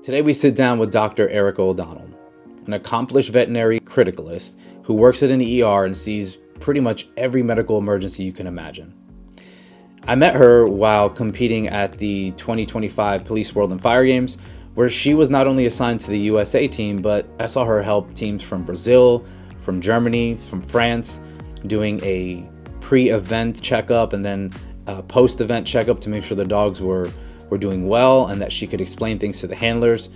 Today we sit down with Dr. Erica O'Donnell, an accomplished veterinary criticalist who works at an ER and sees pretty much every medical emergency you can imagine. I met her while competing at the 2025 Police World and Fire Games, where she was not only assigned to the USA team, but I saw her help teams from Brazil, from Germany, from France, doing a pre-event checkup and then a post-event checkup to make sure the dogs were doing well and that she could explain things to the handlers.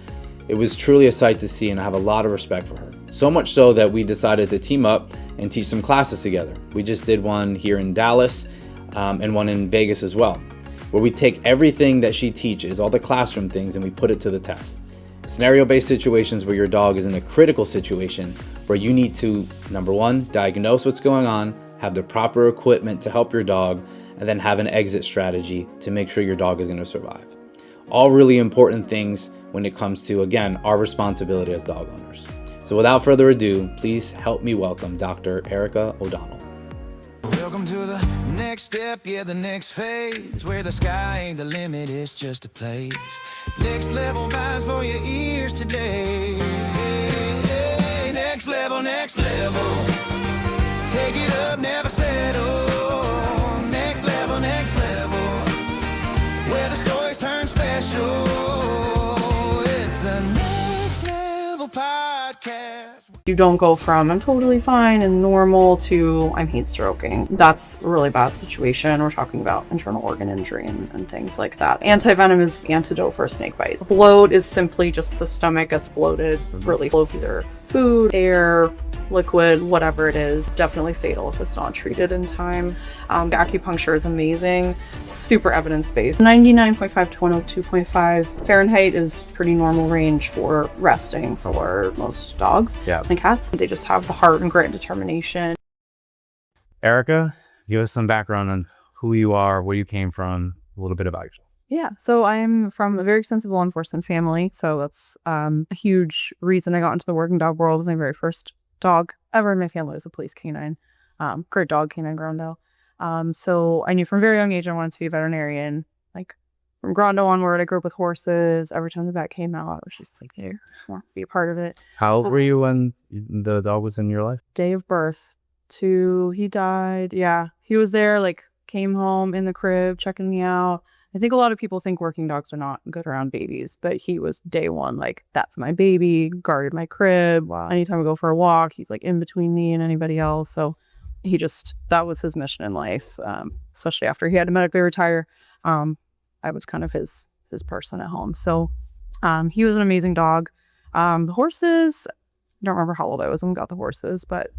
It was truly a sight to see, and I have a lot of respect for her. So much so that we decided to team up and teach some classes together. We just did one here in Dallas and one in Vegas as well, where we take everything that she teaches, all the classroom things, and we put it to the test. Scenario-based situations where your dog is in a critical situation where you need to, number one, diagnose what's going on, have the proper equipment to help your dog, and then have an exit strategy to make sure your dog is going to survive. All really important things when it comes to, again, our responsibility as dog owners. So without further ado, please help me welcome Dr. Erica O'Donnell. Welcome to the next step, yeah, the next phase, where the sky ain't the limit, it's just a place. Next level vibes for your ears today. Hey, next level, next level. Take it up, never settle. Next level, where the stories turn special. It's the Next Level Podcast. You don't go from I'm totally fine and normal to I'm heat stroking. That's a really bad situation. We're talking about internal organ injury and things like that. Anti-venom is the antidote for a snake bite. Bloat is simply just the stomach gets bloated really full of either food, air, liquid, whatever it is. Definitely fatal if it's not treated in time. Acupuncture is amazing, super evidence-based. 99.5 to 102.5 Fahrenheit is pretty normal range for resting for most dogs and cats. They just have the heart and grit and determination. Erica, give us some background on who you are, where you came from, a little bit about yourself. Yeah, so I'm from a very extensive law enforcement family, so that's a huge reason I got into the working dog world. My very first dog ever in my family was a police canine. Great dog, canine Grondo. So I knew from a very young age I wanted to be a veterinarian. Like from Grondo onward, I grew up with horses. Every time the vet came out, I was just like, hey, I want to be a part of it. How old were you when the dog was in your life? Day of birth to he died. Yeah, he was there, like came home in the crib, checking me out. I think a lot of people think working dogs are not good around babies, but he was day one, like, that's my baby, guarded my crib. Wow. Anytime I go for a walk, he's like in between me and anybody else. So that was his mission in life, especially after he had to medically retire. I was kind of his person at home. So he was an amazing dog. The horses, I don't remember how old I was when we got the horses, but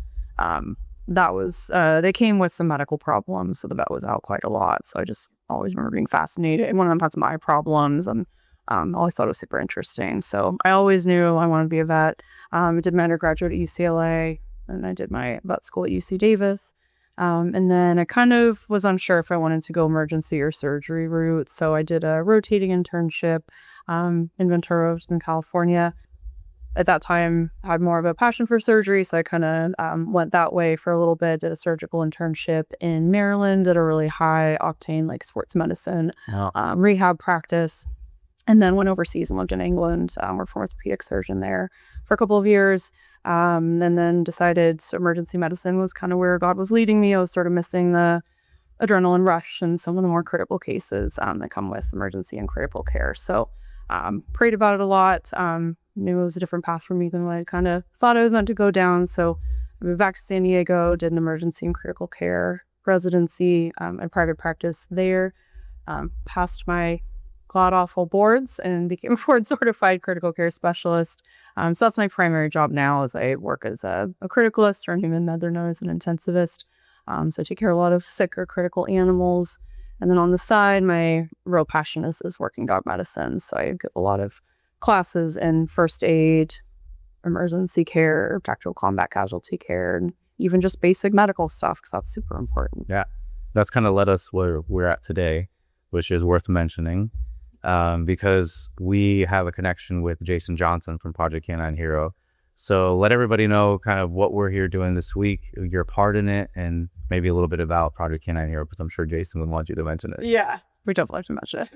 that was, they came with some medical problems. So the vet was out quite a lot. So I just always remember being fascinated. One of them had some eye problems and I always thought it was super interesting. So I always knew I wanted to be a vet. I did my undergraduate at UCLA and I did my vet school at UC Davis. And then I kind of was unsure if I wanted to go emergency or surgery route. So I did a rotating internship in Ventura, in California. At that time, I had more of a passion for surgery, so I kind of went that way for a little bit, did a surgical internship in Maryland, did a really high-octane, like, sports medicine rehab practice, and then went overseas and lived in England, worked for an orthopedic surgeon there for a couple of years, and then decided emergency medicine was kind of where God was leading me. I was sort of missing the adrenaline rush and some of the more critical cases that come with emergency and critical care, so prayed about it a lot. Knew it was a different path for me than what I kind of thought I was meant to go down. So I moved back to San Diego, did an emergency and critical care residency and private practice there, passed my god-awful boards and became a board certified critical care specialist. So that's my primary job now, as I work as a criticalist, or even they're known as an intensivist. So I take care of a lot of sick or critical animals. And then on the side, my real passion is working dog medicine. So I give a lot of classes in first aid, emergency care, tactical combat casualty care, and even just basic medical stuff, because that's super important. Yeah, that's kind of led us where we're at today, which is worth mentioning because we have a connection with Jason Johnson from Project Canine Hero. So let everybody know kind of what we're here doing this week, your part in it, and maybe a little bit about Project Canine Hero, because I'm sure Jason would want you to mention it. Yeah. we definitely have to mention it.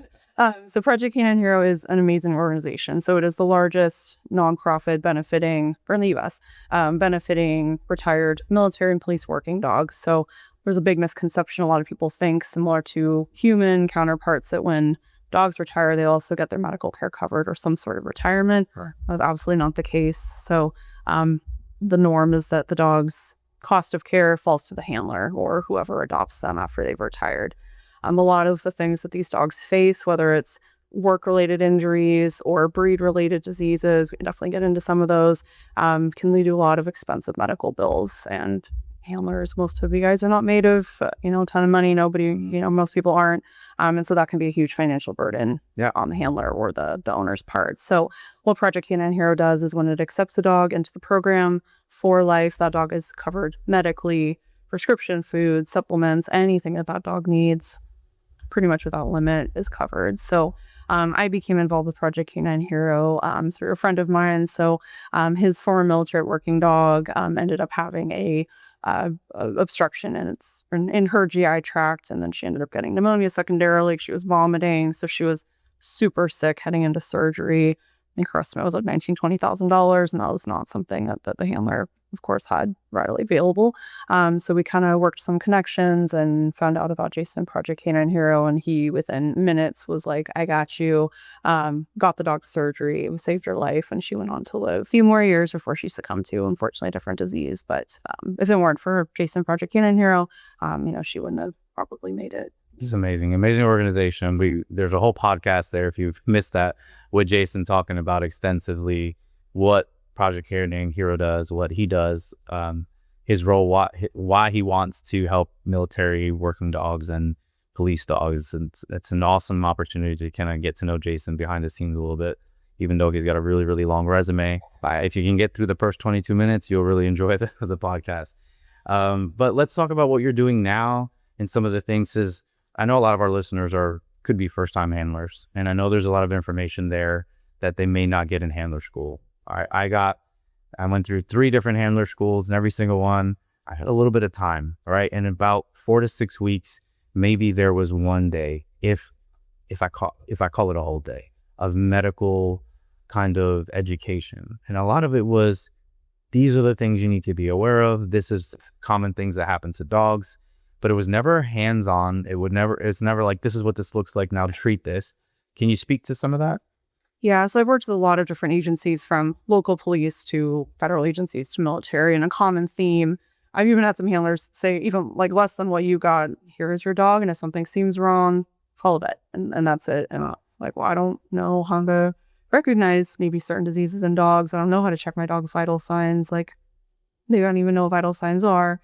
So Project Canine Hero is an amazing organization. So it is the largest nonprofit benefiting, or in the U.S., benefiting retired military and police working dogs. So there's a big misconception. A lot of people think, similar to human counterparts, that when dogs retire, they also get their medical care covered or some sort of retirement. Sure. That's absolutely not the case. So the norm is that the dog's cost of care falls to the handler or whoever adopts them after they've retired. A lot of the things that these dogs face, whether it's work-related injuries or breed-related diseases, we can definitely get into some of those, can lead to a lot of expensive medical bills. And handlers, most of you guys are not made of, a ton of money. Nobody, most people aren't. And so that can be a huge financial burden on the handler or the owner's part. So what Project Canine Hero does is when it accepts a dog into the program for life, that dog is covered medically, prescription food, supplements, anything that dog needs, pretty much without limit, is covered. So I became involved with Project Canine Hero through a friend of mine. So his former military working dog ended up having a obstruction in her GI tract, and then she ended up getting pneumonia secondarily. She was vomiting, so she was super sick heading into surgery. I think her estimate was like $19,000-$20,000, and that was not something that the handler, of course, had readily available. So we kind of worked some connections and found out about Jason, Project Canine Hero, and he, within minutes, was like, I got you, got the dog surgery, we saved her life, and she went on to live a few more years before she succumbed to, unfortunately, a different disease. But if it weren't for Jason, Project Canine Hero, she wouldn't have probably made it. It's amazing organization. There's a whole podcast there, if you've missed that, with Jason talking about extensively what Project Canine Hero does, what he does, his role, why he wants to help military working dogs and police dogs. And it's an awesome opportunity to kind of get to know Jason behind the scenes a little bit, even though he's got a really, really long resume. If you can get through the first 22 minutes, you'll really enjoy the podcast. But let's talk about what you're doing now and some of the things. Is I know a lot of our listeners could be first-time handlers, and I know there's a lot of information there that they may not get in handler school. I went through 3 different handler schools, and every single one, I had a little bit of time, all right? And about 4 to 6 weeks, maybe there was one day, if I call it a whole day, of medical kind of education. And a lot of it was, these are the things you need to be aware of. This is common things that happen to dogs. But it was never hands-on. It's never like, this is what this looks like, now treat this. Can you speak to some of that? Yeah, so I've worked with a lot of different agencies, from local police to federal agencies to military, and a common theme. I've even had some handlers say, even like less than what you got, here is your dog, and if something seems wrong, call a vet, and that's it. And I'm like, well, I don't know how to recognize maybe certain diseases in dogs. I don't know how to check my dog's vital signs. Like, they don't even know what vital signs are.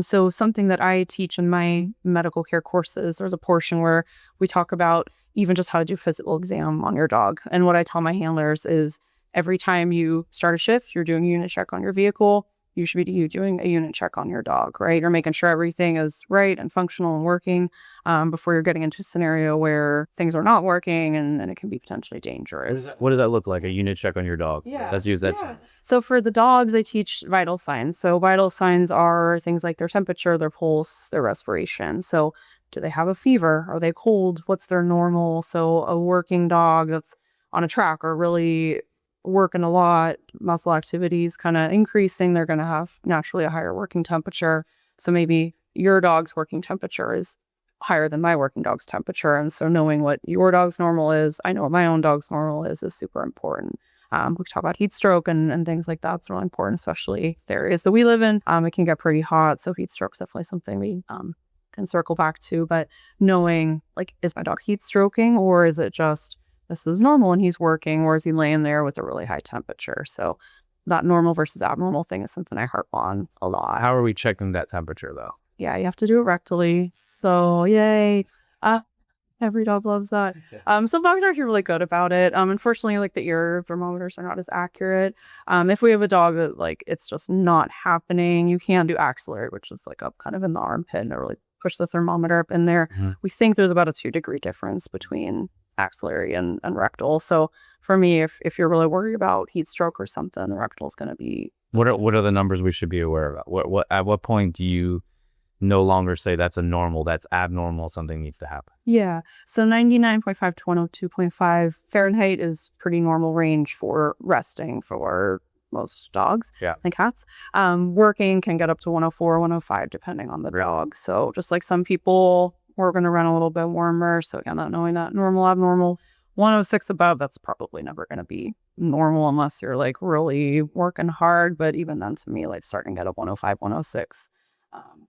So something that I teach in my medical care courses, there's a portion where we talk about even just how to do physical exam on your dog. And what I tell my handlers is, every time you start a shift, you're doing a unit check on your vehicle, you should be doing a unit check on your dog, right? You're making sure everything is right and functional and working before you're getting into a scenario where things are not working, and then it can be potentially dangerous. What does that look like, a unit check on your dog? Yeah. Let's use that term. So for the dogs, I teach vital signs. So vital signs are things like their temperature, their pulse, their respiration. So do they have a fever? Are they cold? What's their normal? So a working dog that's on a track or really working a lot, muscle activities kind of increasing, they're going to have naturally a higher working temperature. So maybe your dog's working temperature is higher than my working dog's temperature. And so knowing what your dog's normal is, I know what my own dog's normal is super important. We talk about heat stroke and things like that. It's really important, especially the areas that we live in. It can get pretty hot. So heat stroke is definitely something we can circle back to. But knowing, like, is my dog heat stroking, or is it just this is normal and he's working, or is he laying there with a really high temperature? So that normal versus abnormal thing is something I harp on a lot. How are we checking that temperature, though? Yeah, you have to do it rectally. So yay. Every dog loves that. Some dogs are actually really good about it. Unfortunately, like, the ear thermometers are not as accurate. If we have a dog that, like, it's just not happening, you can do axillary, which is like up kind of in the armpit, and really push the thermometer up in there. Mm-hmm. We think there's about a 2-degree difference between axillary and rectal. So for me, if you're really worried about heat stroke or something, the rectal is going to be. What are the numbers we should be aware of? What at what point do you no longer say that's a normal, that's abnormal, something needs to happen? Yeah. So 99.5 to 102.5 Fahrenheit is pretty normal range for resting for most dogs and cats. Working can get up to 104, 105, depending on the dog. So just like some people, we're going to run a little bit warmer. So again, not knowing that normal, abnormal, 106 above, that's probably never going to be normal unless you're like really working hard. But even then, to me, like starting to get up 105, 106.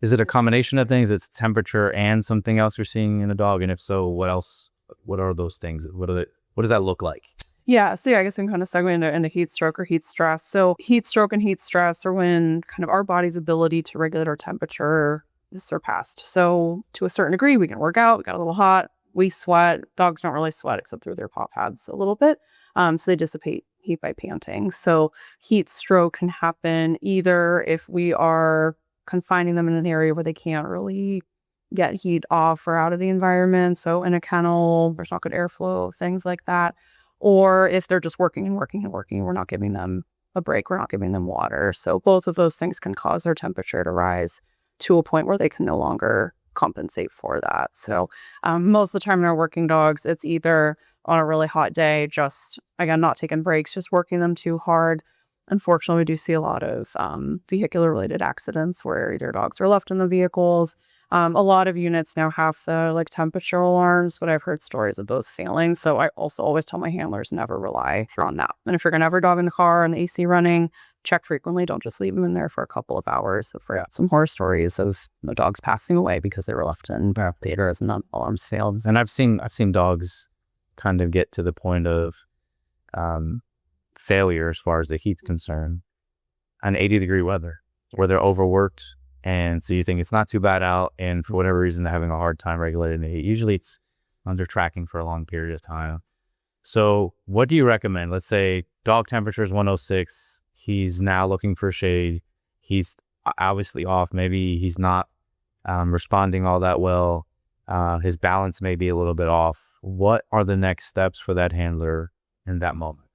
Is it a combination of things? It's temperature and something else you're seeing in a dog? And if so, what else? What are those things? What does that look like? Yeah, so I guess we can kind of segue into heat stroke or heat stress. So heat stroke and heat stress are when kind of our body's ability to regulate our temperature is surpassed. So to a certain degree, we can work out, we got a little hot, we sweat. Dogs don't really sweat except through their paw pads a little bit. So they dissipate heat by panting. So heat stroke can happen either if we are confining them in an area where they can't really get heat off or out of the environment. So in a kennel, there's not good airflow, things like that. Or if they're just working and working and working, we're not giving them a break, we're not giving them water. So both of those things can cause their temperature to rise to a point where they can no longer compensate for that. So most of the time in our working dogs, it's either on a really hot day, just, again, not taking breaks, just working them too hard. Unfortunately, we do see a lot of vehicular-related accidents where either dogs are left in the vehicles. A lot of units now have the like temperature alarms, but I've heard stories of those failing. So I also always tell my handlers never rely on that. And if you're going to have a dog in the car and the AC running, check frequently. Don't just leave them in there for a couple of hours. So for some horror stories of the dogs passing away because they were left in theaters and the alarms failed. And I've seen dogs kind of get to the point of failure as far as the heat's concerned on 80-degree weather where they're overworked. And so you think it's not too bad out, and for whatever reason they're having a hard time regulating the heat. Usually it's under tracking for a long period of time. So what do you recommend? Let's say dog temperature is 106. He's now looking for shade. He's obviously off. Maybe he's not responding all that well. His balance may be a little bit off. What are the next steps for that handler in that moment?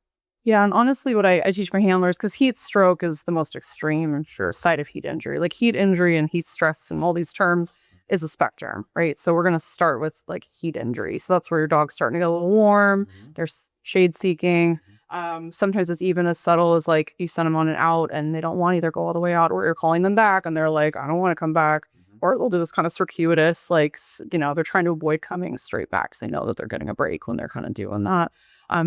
Yeah, and honestly, what I teach my handlers, because heat stroke is the most extreme side of heat injury. Like heat injury and heat stress and all these terms is a spectrum, right? So we're going to start with like heat injury. So that's where your dog's starting to get a little warm. They're shade seeking. Sometimes it's even as subtle as like you send them on an out and they don't want to either go all the way out, or you're calling them back and they're like, I don't want to come back. Or they'll do this kind of circuitous, like, they're trying to avoid coming straight back because they know that they're getting a break when they're kind of doing that.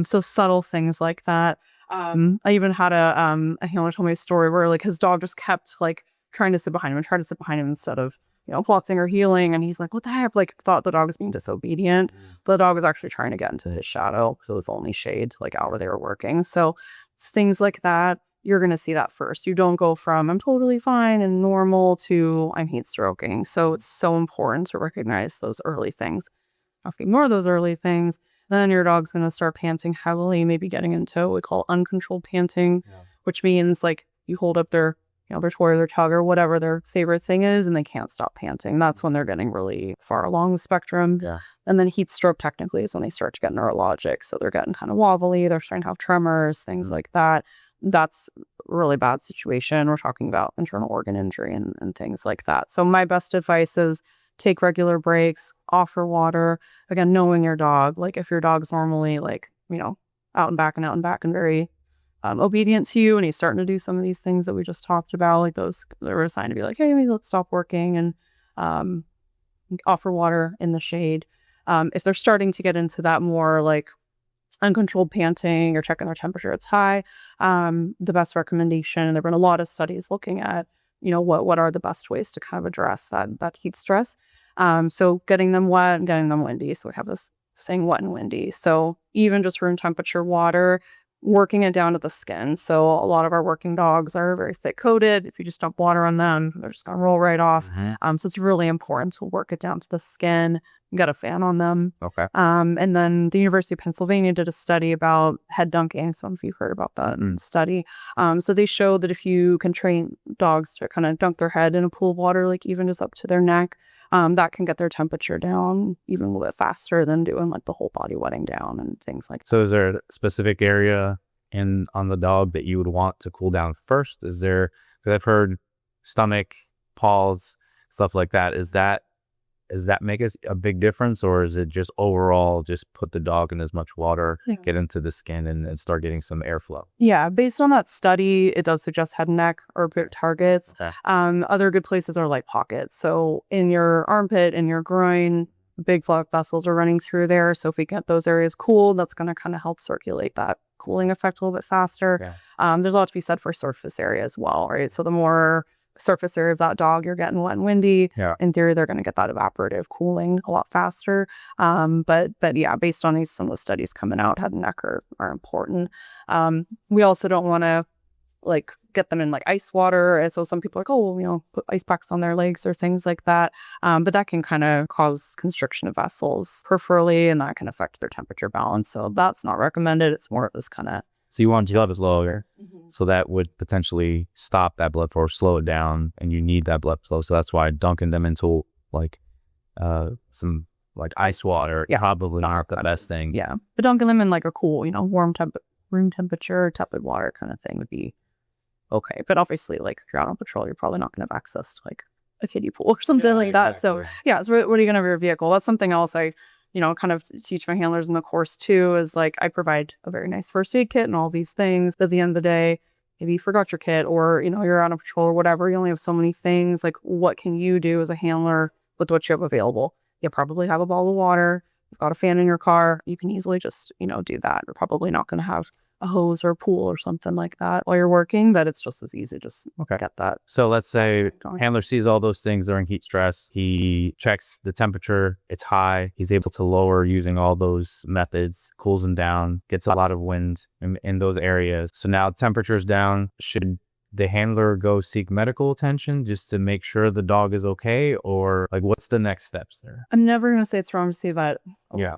So subtle things like that. I even had a handler tell me a story where like his dog just kept like trying to sit behind him and try to sit behind him instead of, plotzing or heeling. And he's like, what the heck? Like thought the dog was being disobedient, but the dog was actually trying to get into his shadow. So it was only shade like out where they were working. So things like that, you're going to see that first. You don't go from I'm totally fine and normal to I'm heat stroking. So it's so important to recognize those early things. If you ignore those early things, then your dog's going to start panting heavily, maybe getting into what we call uncontrolled panting, which means like you hold up their toy or their tug or whatever their favorite thing is, and they can't stop panting. That's when they're getting really far along the spectrum. Yeah. And then heat stroke technically is when they start to get neurologic. So they're getting kind of wobbly. They're starting to have tremors, things like that. That's a really bad situation. We're talking about internal organ injury and things like that. So my best advice is take regular breaks, offer water. Again, knowing your dog. Like if your dog's normally like, out and back and very obedient to you, and he's starting to do some of these things that we just talked about, like those, they're a sign to be like, hey, maybe let's stop working and offer water in the shade. If they're starting to get into that more like uncontrolled panting or checking their temperature, it's high. The best recommendation, and there have been a lot of studies looking at, what are the best ways to kind of address that heat stress. So getting them wet and getting them windy. So we have this saying wet and windy. So even just room temperature water, working it down to the skin. So a lot of our working dogs are very thick coated. If you just dump water on them, they're just going to roll right off. So it's really important to work it down to the skin. Get a fan on them. Okay. And then the University of Pennsylvania did a study about head dunking. So I don't know if you've heard about that study. So they showed that if you can train dogs to kind of dunk their head in a pool of water, like even just up to their neck, that can get their temperature down even a little bit faster than doing like the whole body wetting down and things like that. So is there a specific area on the dog that you would want to cool down first? Is there, because I've heard stomach, paws, stuff like that. Does that make a big difference, or is it just overall just put the dog in as much water, get into the skin, and start getting some airflow? Yeah, based on that study, it does suggest head and neck or good targets. Okay. Other good places are like pockets. So in your armpit, in your groin, big blood vessels are running through there. So if we get those areas cooled, that's going to kind of help circulate that cooling effect a little bit faster. Yeah. There's a lot to be said for surface area as well, right? So the more surface area of that dog you're getting wet and windy, in theory they're going to get that evaporative cooling a lot faster. But yeah, based on some of the studies coming out, head and neck are important. We also don't want to like get them in like ice water, and so some people are like, oh, put ice packs on their legs or things like that, but that can kind of cause constriction of vessels peripherally, and that can affect their temperature balance, so that's not recommended. It's more of this kind of, so you want levels lower, so that would potentially stop that blood flow or slow it down, and you need that blood flow. So that's why dunking them into like some like ice water probably not the best thing. Yeah, but dunking them in like a cool, warm room temperature, tepid water kind of thing would be okay. But obviously, like if you're out on patrol, you're probably not going to have access to like a kiddie pool or something like that. Exactly. So yeah, so what are you going to have your vehicle? That's something else I kind of teach my handlers in the course too, is like I provide a very nice first aid kit and all these things. But at the end of the day, maybe you forgot your kit, or you're out on patrol or whatever, you only have so many things. Like what can you do as a handler with what you have available? You probably have a bottle of water, you've got a fan in your car, you can easily just do that. You're probably not going to have a hose or a pool or something like that while you're working, but it's just as easy to just get that. So let's say handler sees all those things during heat stress. He checks the temperature, it's high. He's able to lower using all those methods, cools them down, gets a lot of wind in those areas. So now temperature's down. Should the handler go seek medical attention just to make sure the dog is okay, or like what's the next steps there? I'm never going to say it's wrong to say that.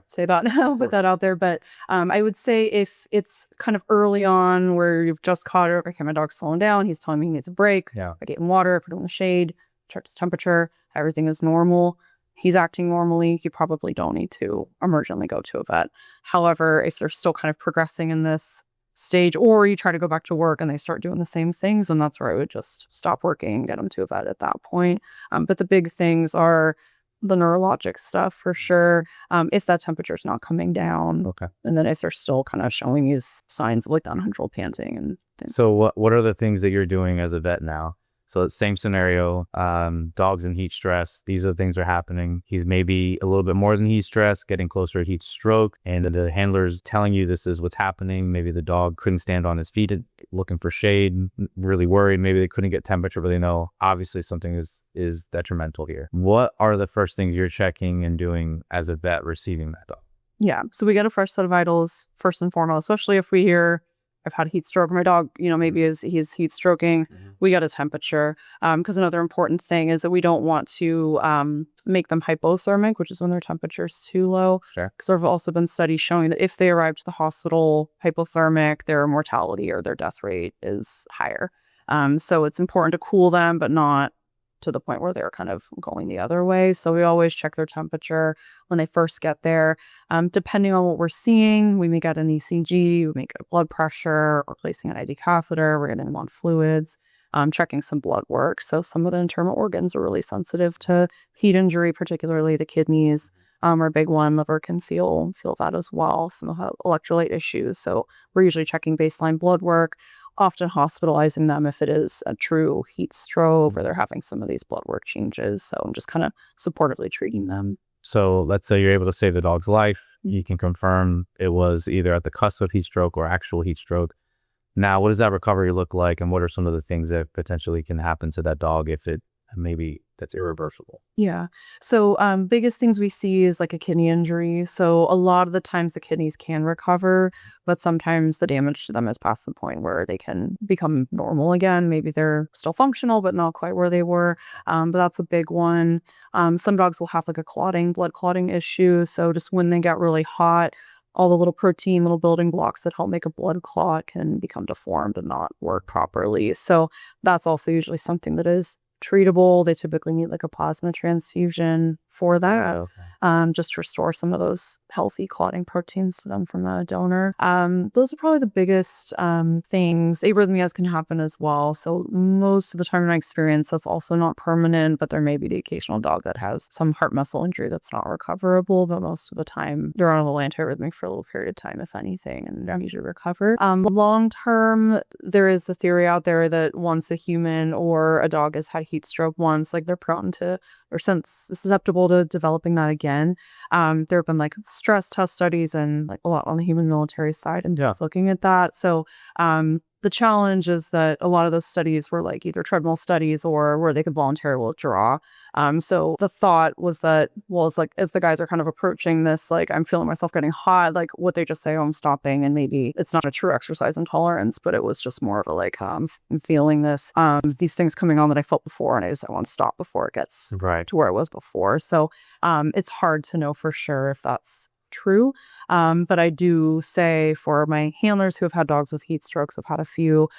Say that now, put that out there. But I would say if it's kind of early on where you've just caught it, okay, my dog's slowing down, he's telling me he needs a break. I get him water, I put him in the shade, check his temperature, everything is normal. He's acting normally. You probably don't need to emergently go to a vet. However, if they're still kind of progressing in this stage, or you try to go back to work and they start doing the same things, and that's where I would just stop working and get them to a vet at that point. But the big things are the neurologic stuff for sure. If that temperature is not coming down, and then if they're still kind of showing these signs of like the uncontrolled panting and things. So what are the things that you're doing as a vet now? So it's same scenario, dogs in heat stress. These are the things that are happening. He's maybe a little bit more than heat stress, getting closer to heat stroke. And the handler's telling you this is what's happening. Maybe the dog couldn't stand on his feet, looking for shade, really worried. Maybe they couldn't get temperature, but they know obviously something is detrimental here. What are the first things you're checking and doing as a vet receiving that dog? Yeah, so we get a fresh set of vitals first and foremost, especially if we hear I've had a heat stroke. My dog, maybe he's heat stroking. We got a temperature. Because another important thing is that we don't want to make them hypothermic, which is when their temperature is too low. Sure. Because there have also been studies showing that if they arrive to the hospital hypothermic, their mortality or their death rate is higher. So it's important to cool them, but not to the point where they're kind of going the other way. So we always check their temperature when they first get there. Depending on what we're seeing, we may get an ECG, we may get a blood pressure, or placing an IV catheter, we're getting them on fluids, checking some blood work. So some of the internal organs are really sensitive to heat injury, particularly the kidneys are a big one. Liver can feel that as well. Some have electrolyte issues. So we're usually checking baseline blood work, often hospitalizing them if it is a true heat stroke or they're having some of these blood work changes. So I'm just kind of supportively treating them. So let's say you're able to save the dog's life. You can confirm it was either at the cusp of heat stroke or actual heat stroke. Now, what does that recovery look like? And what are some of the things that potentially can happen to that dog if it maybe that's irreversible? Yeah. So biggest things we see is like a kidney injury. So a lot of the times the kidneys can recover, but sometimes the damage to them is past the point where they can become normal again. Maybe they're still functional, but not quite where they were. But that's a big one. Some dogs will have like a blood clotting issue. So just when they get really hot, all the little building blocks that help make a blood clot can become deformed and not work properly. So that's also usually something that is treatable. They typically need like a plasma transfusion for that. Okay. Just to restore some of those healthy clotting proteins to them from a donor. Those are probably the biggest things. Arrhythmias can happen as well. So most of the time in my experience, that's also not permanent, but there may be the occasional dog that has some heart muscle injury that's not recoverable. But most of the time, they're on a little antiarrhythmic for a little period of time, if anything, and they're usually recover. Long term, there is the theory out there that once a human or a dog has had heat stroke once, like they're prone to or susceptible to developing that again. There have been like stress test studies and like a lot on the human military side and just looking at that. So the challenge is that a lot of those studies were like either treadmill studies or where they could voluntarily withdraw. So the thought was that, well, it's like as the guys are kind of approaching this, like I'm feeling myself getting hot, like would they just say, oh, I'm stopping, and maybe it's not a true exercise intolerance, but it was just more of a like I'm feeling this these things coming on that I felt before, and I want to stop before it gets to where it was before. So it's hard to know for sure if that's true. But I do say for my handlers who have had dogs with heat strokes, I've had a few,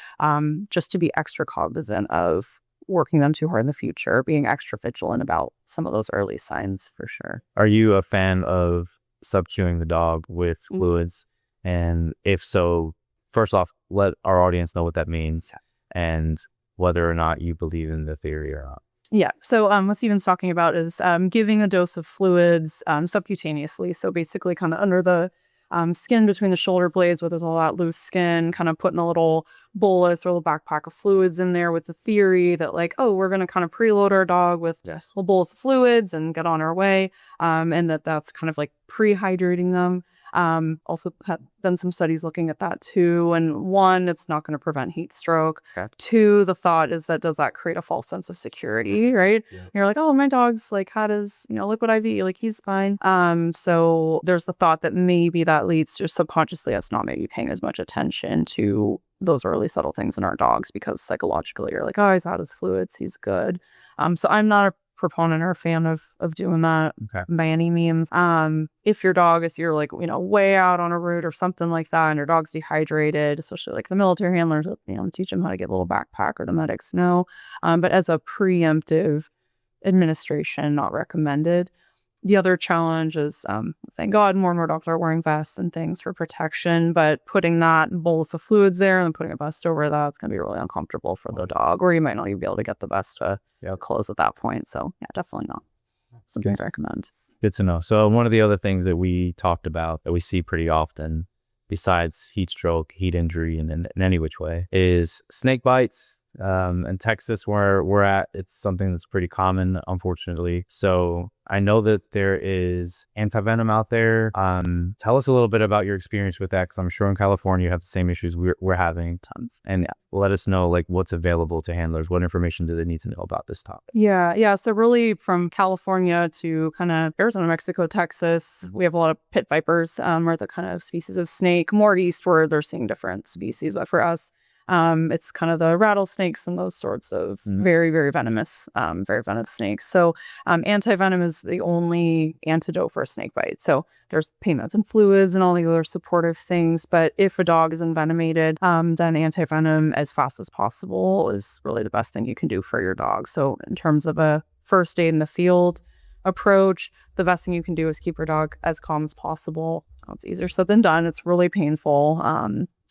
just to be extra cognizant of working them too hard in the future, being extra vigilant about some of those early signs for sure. Are you a fan of sub-Qing the dog with fluids? And if so, first off, let our audience know what that means and whether or not you believe in the theory or not. Yeah. So what Steven's talking about is giving a dose of fluids subcutaneously. So basically kind of under the skin between the shoulder blades where there's all that loose skin, kind of putting a little bolus or a little backpack of fluids in there with the theory that like, oh, we're going to kind of preload our dog with a little bolus of fluids and get on our way. And that's kind of like pre-hydrating them. Also have been some studies looking at that too. And one, it's not going to prevent heat stroke. Okay. Two, the thought is that does that create a false sense of security, right? Yeah. You're like, oh, my dog's like had his, liquid IV, like he's fine. So there's the thought that maybe that leads to subconsciously us not maybe paying as much attention to those early subtle things in our dogs because psychologically you're like, oh, he's had his fluids, he's good. So I'm not a proponent or a fan of doing that by any means. If you're like, way out on a route or something like that and your dog's dehydrated, especially like the military handlers, teach them how to get a little backpack or the medics know. But as a preemptive administration, not recommended. The other challenge is, thank God, more and more dogs are wearing vests and things for protection, but putting that bolus of fluids there and then putting a vest over that, it's going to be really uncomfortable for the dog, or you might not even be able to get the vest to close at that point. So yeah, definitely not something I recommend. Good to know. So one of the other things that we talked about that we see pretty often, besides heat stroke, heat injury, and in any which way, is snake bites. In Texas, where we're at, it's something that's pretty common, unfortunately. So I know that there is antivenom out there. Tell us a little bit about your experience with that, because I'm sure in California you have the same issues we're having. Tons. And let us know like what's available to handlers. What information do they need to know about this topic? Yeah. So really from California to kind of Arizona, Mexico, Texas, we have a lot of pit vipers, are the kind of species of snake. More eastward, they're seeing different species, but for us, it's kind of the rattlesnakes and those sorts of very, very venomous snakes. So antivenom is the only antidote for a snake bite. So there's pain meds and fluids and all the other supportive things. But if a dog is envenomated, then antivenom as fast as possible is really the best thing you can do for your dog. So in terms of a first aid in the field approach, the best thing you can do is keep your dog as calm as possible. It's easier said than done. It's really painful.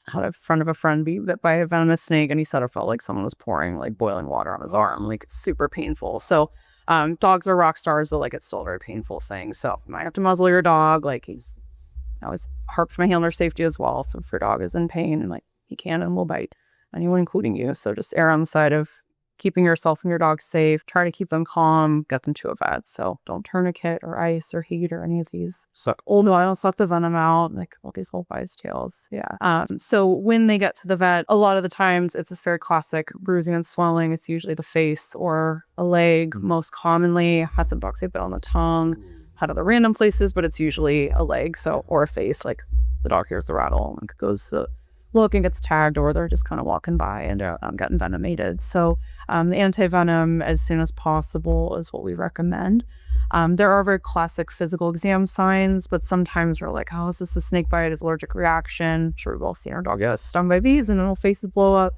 Had a friend of a friend be bit by a venomous snake, and he said it felt like someone was pouring like boiling water on his arm. Like it's super painful. So dogs are rock stars, but like it's still a very painful thing. So you might have to muzzle your dog. Like I always harp for my handler safety as well. If your dog is in pain, and like he can and will bite anyone, including you. So just err on the side of keeping yourself and your dog safe. Try to keep them calm. Get them to a vet. So don't tourniquet or ice or heat or any of these. Don't suck the venom out. Like all these old wives' tales. Yeah. So when they get to the vet, a lot of the times it's this very classic bruising and swelling. It's usually the face or a leg. Most commonly, had some dogs get bit on the tongue. Had other random places, but it's usually a leg. So or a face. Like the dog hears the rattle and goes to look and gets tagged, or they're just kind of walking by and getting venomated. So the antivenom as soon as possible is what we recommend. There are very classic physical exam signs, but sometimes we're like, oh, is this a snake bite? Is allergic reaction? Sure, we've all seen our dog get stung by bees and then faces blow up.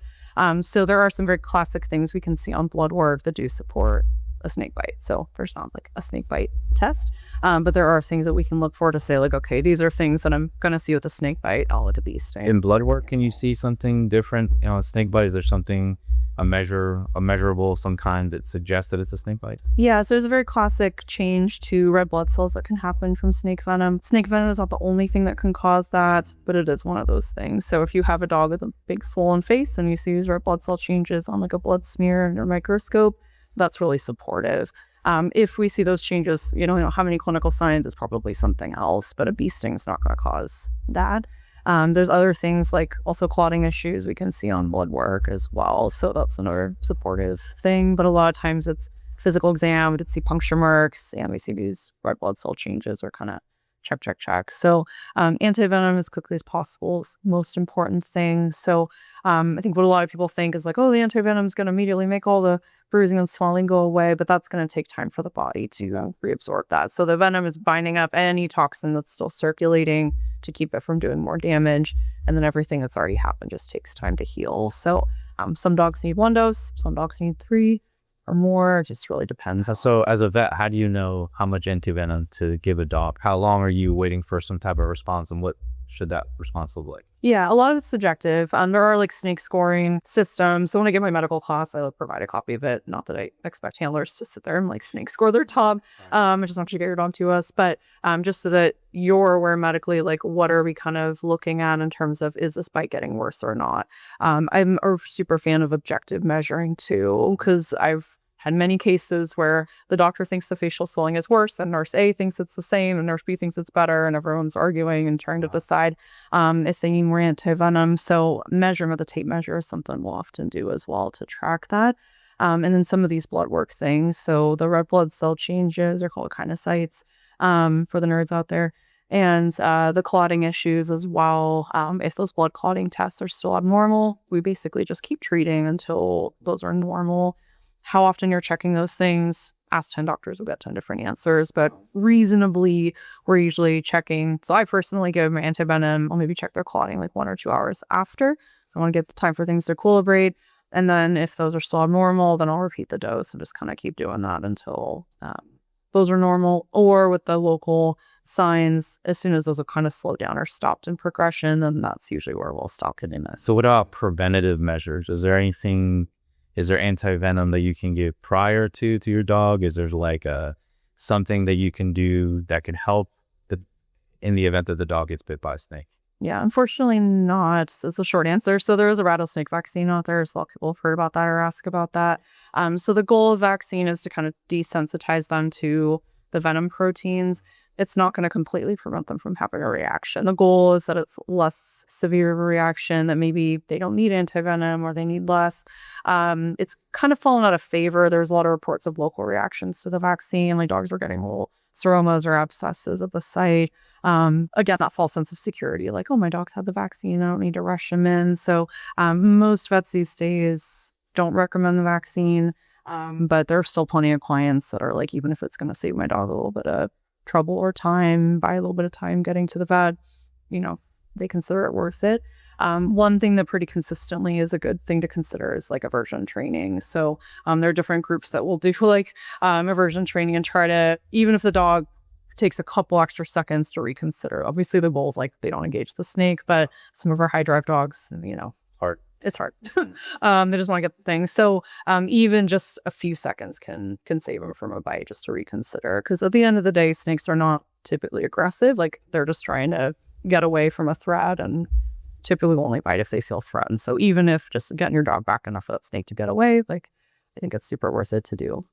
So there are some very classic things we can see on blood work that do support a snake bite. So there's not like a snake bite test. But there are things that we can look for to say like, okay, these are things that I'm going to see with a snake bite. I'll let a bee sting. In blood work, can you see something different? You know, a snake bite, is there something, a measurable, some kind that suggests that it's a snake bite? Yeah, so there's a very classic change to red blood cells that can happen from snake venom. Snake venom is not the only thing that can cause that, but it is one of those things. So if you have a dog with a big swollen face and you see these red blood cell changes on like a blood smear under a microscope, that's really supportive. If we see those changes, you don't have any clinical signs, it's probably something else, but a bee sting is not going to cause that. There's other things like also clotting issues we can see on blood work as well. So that's another supportive thing. But a lot of times it's physical exam, we did see puncture marks, and we see these red blood cell changes or kind of check. So anti-venom as quickly as possible is the most important thing. So I think what a lot of people think is like, oh, the anti-venom is going to immediately make all the bruising and swelling go away, but that's going to take time for the body to reabsorb that. So the venom is binding up any toxin that's still circulating to keep it from doing more damage. And then everything that's already happened just takes time to heal. So some dogs need 1 dose, some dogs need 3 or more. It just really depends. So as a vet, how do you know how much antivenom to give a dog? How long are you waiting for some type of response, and what should that response look like? Yeah, a lot of it's subjective. There are like snake scoring systems. So when I get my medical class, I provide a copy of it. Not that I expect handlers to sit there and like snake score their dog. I just want you to get your dog to us. But just so that you're aware medically, like what are we kind of looking at in terms of, is this bite getting worse or not? I'm a super fan of objective measuring too, because I've had many cases where the doctor thinks the facial swelling is worse and nurse A thinks it's the same and nurse B thinks it's better, and everyone's arguing and trying to decide if they need more anti-venom. So measurement, the tape measure is something we'll often do as well to track that. And then some of these blood work things. So the red blood cell changes are called kinesites for the nerds out there. And the clotting issues as well. If those blood clotting tests are still abnormal, we basically just keep treating until those are normal. How often you're checking those things, ask 10 doctors, we'll get 10 different answers, but reasonably, we're usually checking. So I personally give my antivenom, I'll maybe check their clotting like 1 or 2 hours after. So I want to give time for things to equilibrate. And then if those are still abnormal, then I'll repeat the dose and just kind of keep doing that until those are normal. Or with the local signs, as soon as those have kind of slowed down or stopped in progression, then that's usually where we'll stop getting that. So what about preventative measures? Is there anti-venom that you can give prior to your dog? Is there like something that you can do that can help in the event that the dog gets bit by a snake? Yeah, unfortunately not. It's a short answer. So there is a rattlesnake vaccine out there. So a lot of people have heard about that or ask about that. So the goal of vaccine is to kind of desensitize them to the venom proteins. It's not going to completely prevent them from having a reaction. The goal is that it's less severe of a reaction, that maybe they don't need antivenom or they need less. It's kind of fallen out of favor. There's a lot of reports of local reactions to the vaccine, like dogs were getting little seromas or abscesses at the site. Again, that false sense of security, like, oh, my dog's had the vaccine, I don't need to rush him in. So most vets these days don't recommend the vaccine, but there are still plenty of clients that are like, even if it's going to save my dog a little bit of trouble or time, buy a little bit of time getting to the vet, they consider it worth it. One thing that pretty consistently is a good thing to consider is like aversion training. So there are different groups that will do like aversion training and try to, even if the dog takes a couple extra seconds to reconsider. Obviously the goal is like they don't engage the snake, but some of our high drive dogs, it's hard. They just want to get the thing. So even just a few seconds can save them from a bite, just to reconsider. Because at the end of the day, snakes are not typically aggressive. Like they're just trying to get away from a threat, and typically will only bite if they feel threatened. So even if just getting your dog back enough for that snake to get away, like I think it's super worth it to do.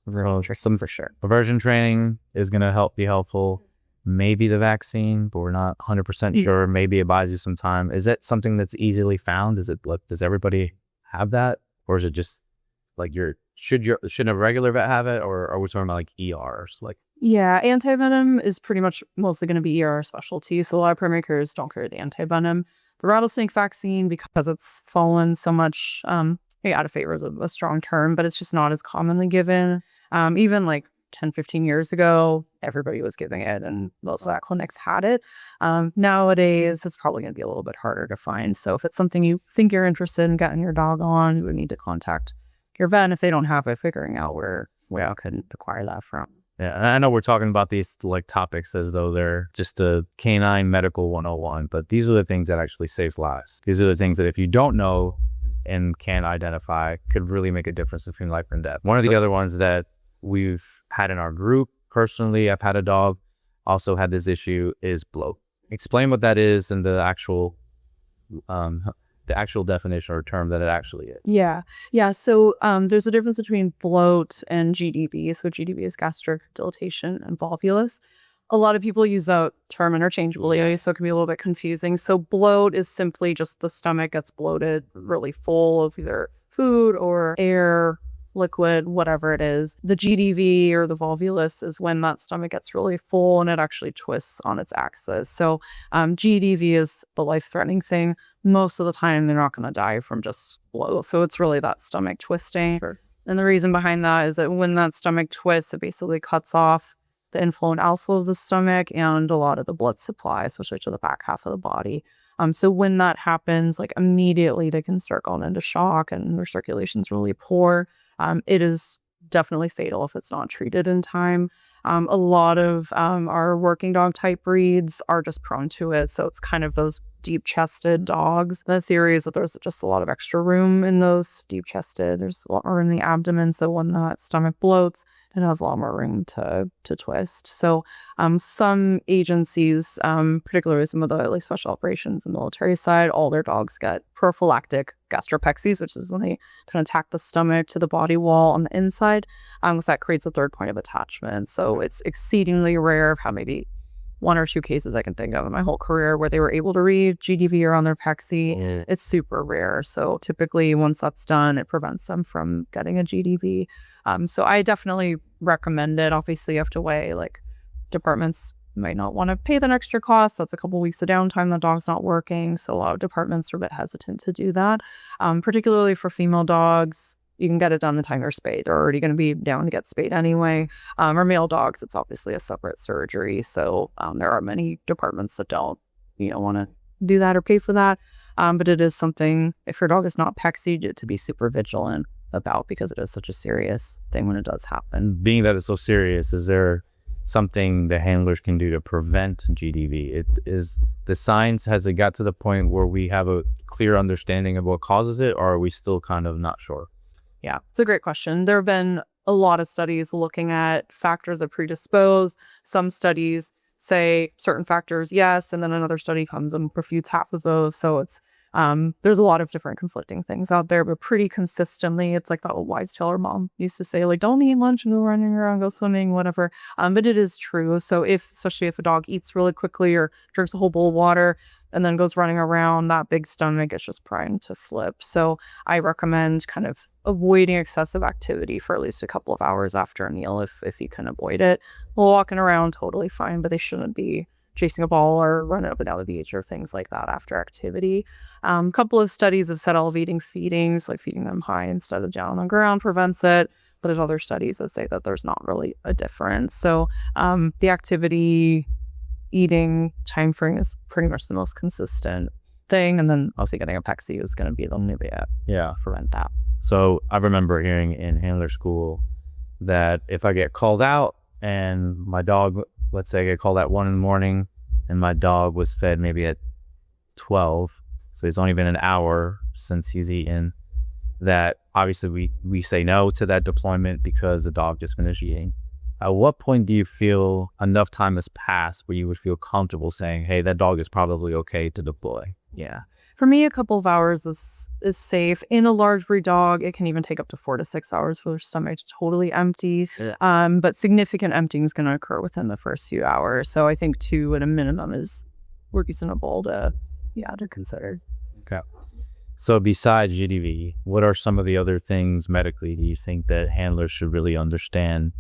Some for sure. Aversion training is going to be helpful. Maybe the vaccine, but we're not 100% sure. Maybe it buys you some time. Is that something that's easily found? Does everybody have that? Or is it just like shouldn't a regular vet have it? Or are we talking about like ERs? Yeah, antivenom is pretty much mostly going to be ER specialty. So a lot of primary cares don't carry the antivenom. The rattlesnake vaccine, because it's fallen so much, out of favor is a strong term, but it's just not as commonly given. Even like 10, 15 years ago, everybody was giving it and most of the clinics had it. Nowadays, it's probably going to be a little bit harder to find. So if it's something you think you're interested in getting your dog on, you would need to contact your vet. And if they don't have it, figuring out where where I could acquire that from. Yeah, and I know we're talking about these like topics as though they're just a canine medical 101, but these are the things that actually save lives. These are the things that if you don't know and can't identify could really make a difference between life and death. One of the other ones that we've had in our group, personally, I've had a dog also had this issue, is bloat. Explain what that is and the actual definition or term that it actually is. Yeah. So there's a difference between bloat and GDV. So GDV is gastric dilatation and volvulus. A lot of people use that term interchangeably, so it can be a little bit confusing. So bloat is simply just the stomach gets bloated, really full of either food or air, liquid, whatever it is. The GDV or the volvulus is when that stomach gets really full and it actually twists on its axis. So GDV is the life-threatening thing. Most of the time, they're not going to die from just bloat. So it's really that stomach twisting. And the reason behind that is that when that stomach twists, it basically cuts off the inflow and outflow of the stomach and a lot of the blood supply, especially to the back half of the body. So when that happens, like immediately they can start going into shock and their circulation's really poor. It is definitely fatal if it's not treated in time. A lot of our working dog type breeds are just prone to it. So it's kind of those deep-chested dogs. The theory is that there's just a lot of extra room in those deep-chested. There's a lot more in the abdomen. So when that stomach bloats, it has a lot more room to twist. So some agencies, particularly some of the like special operations and military side, all their dogs get prophylactic gastropexies, which is when they kind of tack the stomach to the body wall on the inside. So that creates a third point of attachment. So it's exceedingly rare. I've had maybe 1 or 2 cases I can think of in my whole career where they were able to read GDV around their pexy. It's super rare. So typically once that's done, it prevents them from getting a GDV. So I definitely recommend it. Obviously you have to weigh, like, departments might not want to pay that extra cost. That's a couple weeks of downtime. The dog's not working. So a lot of departments are a bit hesitant to do that. Particularly for female dogs, you can get it done the time they're spayed. They're already going to be down to get spayed anyway. Or male dogs, it's obviously a separate surgery. So there are many departments that don't, want to do that or pay for that. But it is something, if your dog is not pexied, to be super vigilant about, because it is such a serious thing when it does happen. Being that it's so serious, is there something the handlers can do to prevent GDV? It is the science, has it got to the point where we have a clear understanding of what causes it, or are we still kind of not sure? Yeah, it's a great question. There have been a lot of studies looking at factors that predispose. Some studies say certain factors, yes, and then another study comes and refutes half of those. So it's there's a lot of different conflicting things out there, but pretty consistently, it's like the old wise tale our mom used to say, like, don't eat lunch and go running around, go swimming, whatever. But it is true. So especially if a dog eats really quickly or drinks a whole bowl of water and then goes running around, that big stomach is just primed to flip. So I recommend kind of avoiding excessive activity for at least a couple of hours after a meal if you can avoid it. Walking around, totally fine, but they shouldn't be chasing a ball or running up and down the beach or things like that after activity. A couple of studies have said elevating feedings, like feeding them high instead of down on the ground, prevents it. But there's other studies that say that there's not really a difference. So the activity eating time frame is pretty much the most consistent thing. And then also getting a pexy is going to be the only way to prevent that. So I remember hearing in handler school that if I get called out and my dog, let's say I get called at 1 a.m. and my dog was fed maybe at 12, so it's only been an hour since he's eaten, that obviously we say no to that deployment because the dog just finished eating. At what point do you feel enough time has passed where you would feel comfortable saying, hey, that dog is probably okay to deploy? Yeah. For me, a couple of hours is safe. In a large breed dog, it can even take up to 4 to 6 hours for their stomach to totally empty. But significant emptying is going to occur within the first few hours. So I think 2 at a minimum is reasonable to consider. Okay. So besides GDV, what are some of the other things medically do you think that handlers should really understand?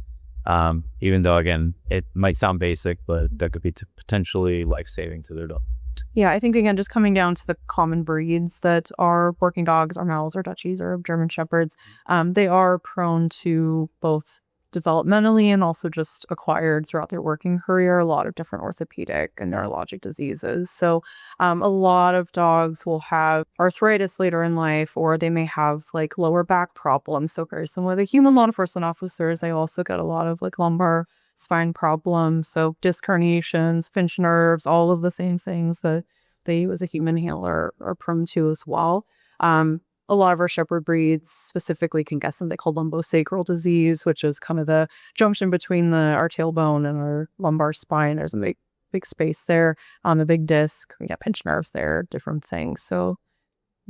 Even though, again, it might sound basic, but that could be potentially life-saving to their dog. Yeah, I think, again, just coming down to the common breeds that are working dogs, or Mals, or Dutchies, or German Shepherds, they are prone to both developmentally and also just acquired throughout their working career, a lot of different orthopedic and neurologic diseases. So a lot of dogs will have arthritis later in life, or they may have like lower back problems. So very similar to human law enforcement officers, they also get a lot of like lumbar spine problems. So disc herniations, pinched nerves, all of the same things that they as a human handler are prone to as well. A lot of our shepherd breeds specifically can get something called lumbosacral disease, which is kind of the junction between our tailbone and our lumbar spine. There's a big space there on the big disc. We got pinched nerves there, different things. So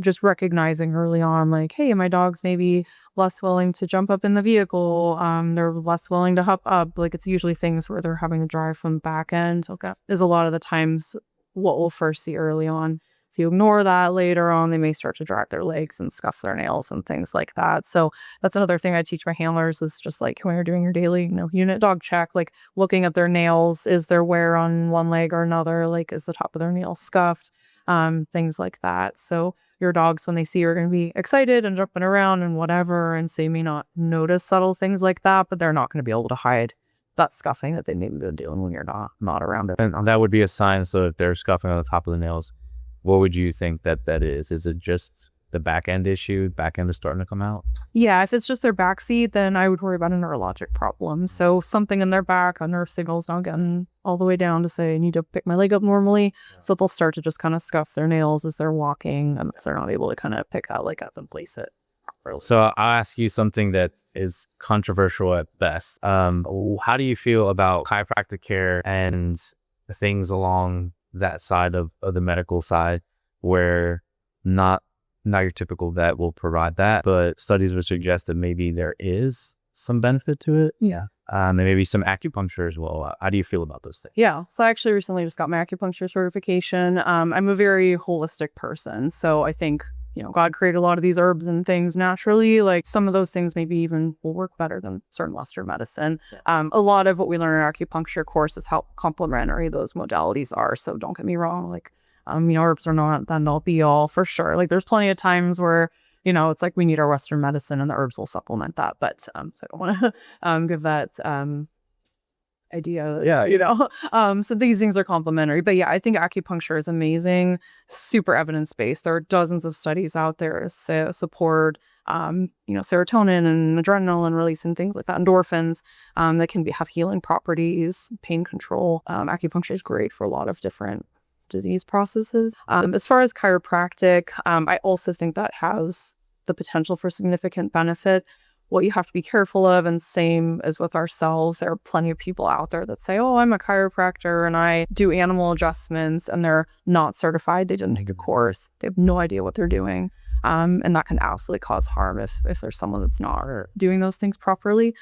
just recognizing early on, like, hey, my dog's maybe less willing to jump up in the vehicle. They're less willing to hop up. Like, it's usually things where they're having to drive from the back end. Okay. Is a lot of the times what we'll first see early on. If you ignore that later on, they may start to drag their legs and scuff their nails and things like that. So that's another thing I teach my handlers is just like when you're doing your daily, unit dog check, like looking at their nails. Is there wear on one leg or another? Like, is the top of their nail scuffed? Things like that. So your dogs, when they see you, are going to be excited and jumping around and whatever. And so you may not notice subtle things like that, but they're not going to be able to hide that scuffing that they may be doing when you're not around it. And that would be a sign. So if they're scuffing on the top of the nails, what would you think that is? Is it just the back end issue? Back end is starting to come out? Yeah, if it's just their back feet, then I would worry about a neurologic problem. So something in their back, a nerve signal's not getting all the way down to say, I need to pick my leg up normally. So they'll start to just kind of scuff their nails as they're walking, and they're not able to kind of pick that leg up and place it properly. So I'll ask you something that is controversial at best. How do you feel about chiropractic care and things along that side of the medical side, where not your typical vet will provide that, but studies would suggest that maybe there is some benefit to it? Yeah. And maybe some acupuncture as well. How do you feel about those things? Yeah. So I actually recently just got my acupuncture certification. I'm a very holistic person. So I think, God created a lot of these herbs and things naturally. Like some of those things maybe even will work better than certain Western medicine. A lot of what we learn in our acupuncture course is how complementary those modalities are. So don't get me wrong. Like, herbs are not the end all be all for sure. Like there's plenty of times where, it's like we need our Western medicine and the herbs will supplement that. But so I don't want to give that idea. Yeah. So these things are complementary. But yeah, I think acupuncture is amazing, super evidence-based. There are dozens of studies out there to support serotonin and adrenaline and release and things like that, endorphins that can have healing properties, pain control. Acupuncture is great for a lot of different disease processes. As far as chiropractic, I also think that has the potential for significant benefit. What you have to be careful of, and same as with ourselves, there are plenty of people out there that say, oh, I'm a chiropractor and I do animal adjustments, and they're not certified. They didn't take a course. They have no idea what they're doing. And that can absolutely cause harm if there's someone that's not doing those things properly.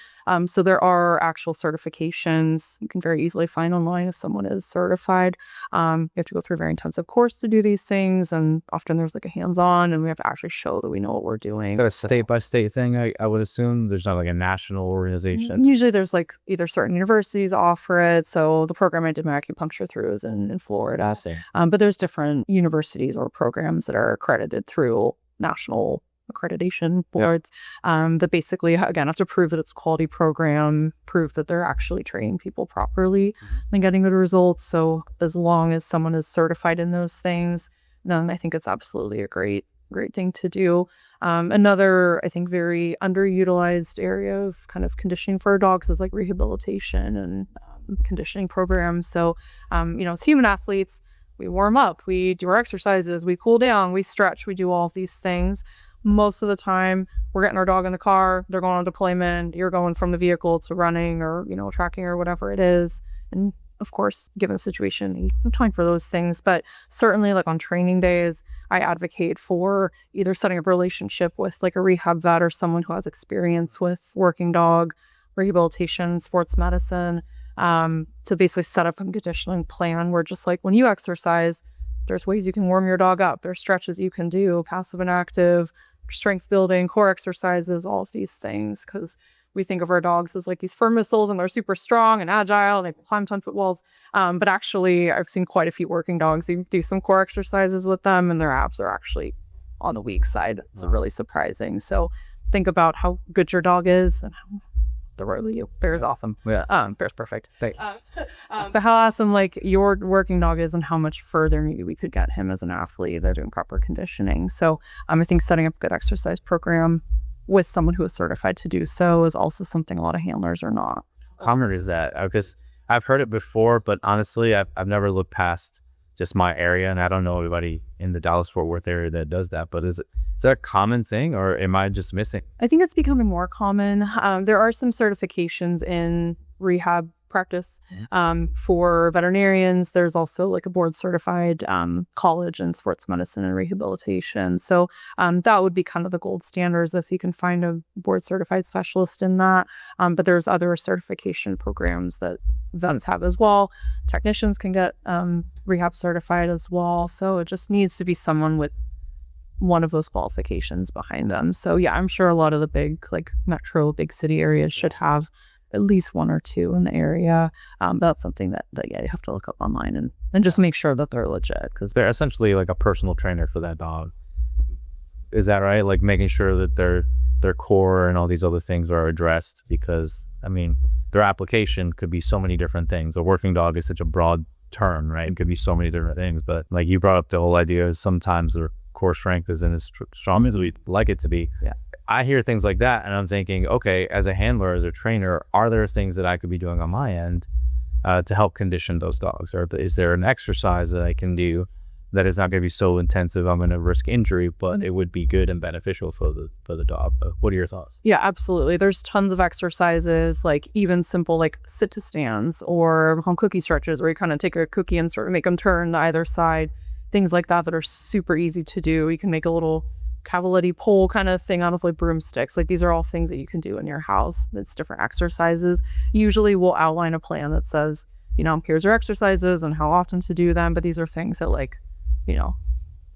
So there are actual certifications you can very easily find online if someone is certified. You have to go through a very intensive course to do these things, and often there's like a hands-on, and we have to actually show that we know what we're doing. Is that a state-by-state thing, I would assume? There's not like a national organization? Usually there's like either certain universities offer it. So the program I did my acupuncture through is in Florida. I see. But there's different universities or programs that are accredited through national accreditation boards that basically, again, have to prove that it's a quality program, prove that they're actually training people properly and getting good results. So as long as someone is certified in those things, then I think it's absolutely a great thing to do. Another, I think, very underutilized area of kind of conditioning for dogs is like rehabilitation and conditioning programs. So, as human athletes, we warm up, we do our exercises, we cool down, we stretch, we do all of these things. Most of the time, we're getting our dog in the car, they're going on deployment, you're going from the vehicle to running or, tracking or whatever it is. And of course, given the situation, you have time for those things. But certainly, like on training days, I advocate for either setting up a relationship with like a rehab vet or someone who has experience with working dog, rehabilitation, sports medicine, to basically set up a conditioning plan where just like when you exercise, there's ways you can warm your dog up. There's stretches you can do, passive and active, strength building, core exercises, all of these things. Because we think of our dogs as like these firm missiles and they're super strong and agile. They climb 10-foot walls. But actually, I've seen quite a few working dogs. You do some core exercises with them and their abs are actually on the weak side. It's really surprising. So think about how good your dog is and how Bear's awesome. Yeah. Bear's perfect. But how awesome like your working dog is and how much further maybe we could get him as an athlete. They're doing proper conditioning. So I think setting up a good exercise program with someone who is certified to do so is also something a lot of handlers are not. How common is that? Because I've heard it before, but honestly, I've never looked past just my area, and I don't know anybody in the Dallas-Fort Worth area that does that. But is that a common thing, or am I just missing? I think it's becoming more common. There are some certifications in rehab practice for veterinarians. There's also like a board certified college in sports medicine and rehabilitation. So that would be kind of the gold standards if you can find a board certified specialist in that. But there's other certification programs that vets have as well. Technicians can get rehab certified as well. So it just needs to be someone with one of those qualifications behind them. So yeah, I'm sure a lot of the big like metro, big city areas should have at least one or two in the area. That's something that yeah, you have to look up online and just make sure that they're legit, because They're essentially like a personal trainer for that dog. Is that right? Like making sure that their core and all these other things are addressed, because I mean, their application could be so many different things. A working dog is such a broad term, right? It could be so many different things. But like you brought up the whole idea is sometimes their core strength isn't as strong as we'd like it to be. Yeah. I hear things like that and I'm thinking, okay, as a handler, as a trainer, are there things that I could be doing on my end to help condition those dogs? Or is there an exercise that I can do that is not going to be so intensive I'm going to risk injury, but it would be good and beneficial for the dog? What are your thoughts? Yeah, absolutely. There's tons of exercises, like even simple like sit to stands or home cookie stretches where you kind of take a cookie and sort of make them turn to either side. Things like that are super easy to do. You can make a little cavaletti pole kind of thing out of like broomsticks. Like these are all things that you can do in your house. It's different exercises. Usually we'll outline a plan that says, here's your exercises and how often to do them. But these are things that like,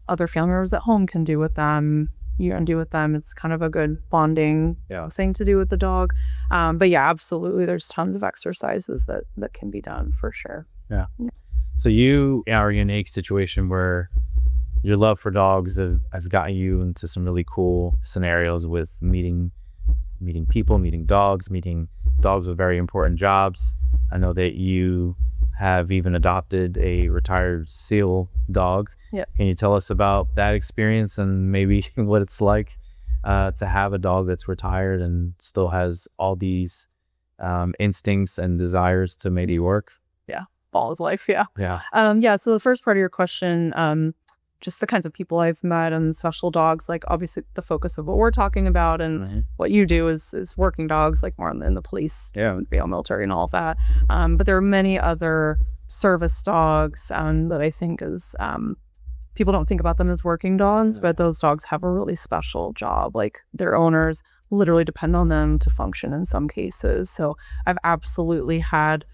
other family members at home can do with them. You can do with them. It's kind of a good bonding thing to do with the dog. But yeah, absolutely. There's tons of exercises that can be done for sure. Yeah. So you are in a unique situation where your love for dogs has gotten you into some really cool scenarios with meeting people, meeting dogs with very important jobs. I know that you have even adopted a retired SEAL dog. Yeah. Can you tell us about that experience and maybe what it's like to have a dog that's retired and still has all these instincts and desires to maybe work? Yeah. Ball is life. Yeah. Yeah. So the first part of your question, just the kinds of people I've met and special dogs, like obviously the focus of what we're talking about and what you do is working dogs, like more in the police, military and all of that. But there are many other service dogs that I think is, people don't think about them as working dogs, but those dogs have a really special job. Like their owners literally depend on them to function in some cases. So I've absolutely had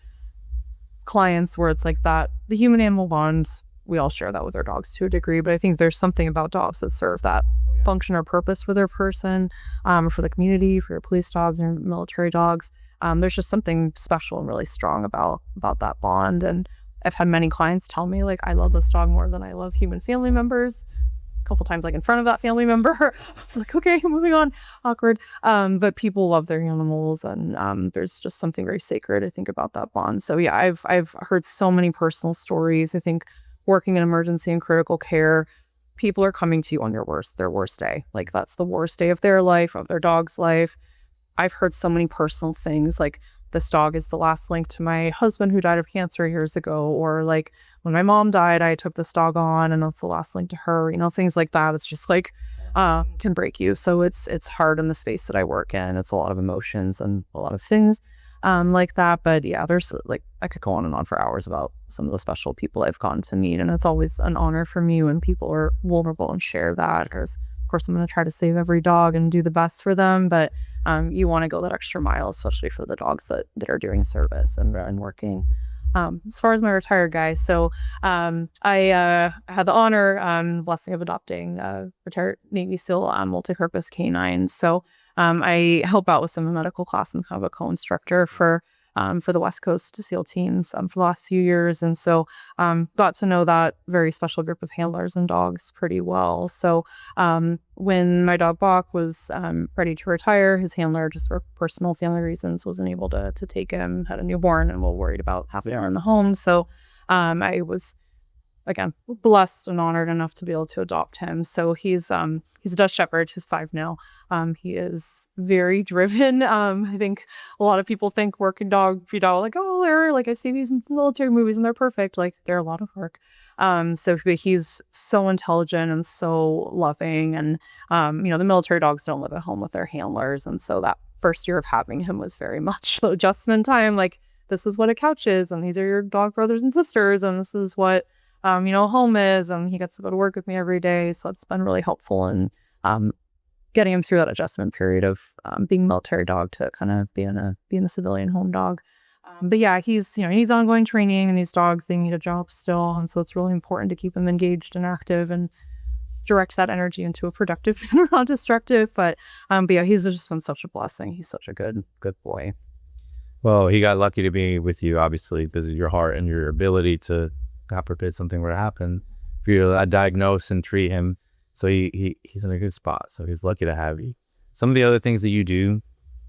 clients where it's like that, the human animal bonds, we all share that with our dogs to a degree, but I think there's something about dogs that serve that function or purpose for their person, for the community, for your police dogs or military dogs. There's just something special and really strong about that bond. And I've had many clients tell me like, I love this dog more than I love human family members. A couple times like in front of that family member. I'm like, okay, moving on. Awkward. But people love their animals, and there's just something very sacred, I think, about that bond. So yeah, I've heard so many personal stories. I think working in emergency and critical care, people are coming to you on their worst day. Like that's the worst day of their life, of their dog's life. I've heard so many personal things like, this dog is the last link to my husband who died of cancer years ago, or like when my mom died, I took this dog on and that's the last link to her, things like that. It's just like can break you. So it's hard in the space that I work in. It's a lot of emotions and a lot of things like that. But yeah, there's like, I could go on and on for hours about some of the special people I've gotten to meet, and it's always an honor for me when people are vulnerable and share that, because of course I'm going to try to save every dog and do the best for them, but you want to go that extra mile, especially for the dogs that are doing service and working. As far as my retired guys, so I had the honor, blessing of adopting a retired Navy SEAL multi-purpose canine. So I help out with some medical class and kind of a co-instructor for for the West Coast SEAL teams for the last few years. And so got to know that very special group of handlers and dogs pretty well. So when my dog Bach was ready to retire, his handler, just for personal family reasons, wasn't able to take him, had a newborn, and we were worried about having him in the home. So I was, again, blessed and honored enough to be able to adopt him. So he's a Dutch Shepherd. He's 5 now. He is very driven. I think a lot of people think working dog, like, oh, they're like, I see these military movies and they're perfect. Like, they're a lot of work. So he's so intelligent and so loving. And, the military dogs don't live at home with their handlers. And so that first year of having him was very much adjustment time. Like, this is what a couch is, and these are your dog brothers and sisters, and this is what home is, and he gets to go to work with me every day. So it's been really helpful in getting him through that adjustment period of being a military dog to kind of being the civilian home dog. But yeah, he's, he needs ongoing training, and these dogs, they need a job still. And so it's really important to keep him engaged and active and direct that energy into a productive and not destructive. But yeah, he's just been such a blessing. He's such a good boy. Well, he got lucky to be with you, obviously, because of your heart and your ability to, God forbid something were to happen, for you to diagnose and treat him. So he's in a good spot. So he's lucky to have you. Some of the other things that you do,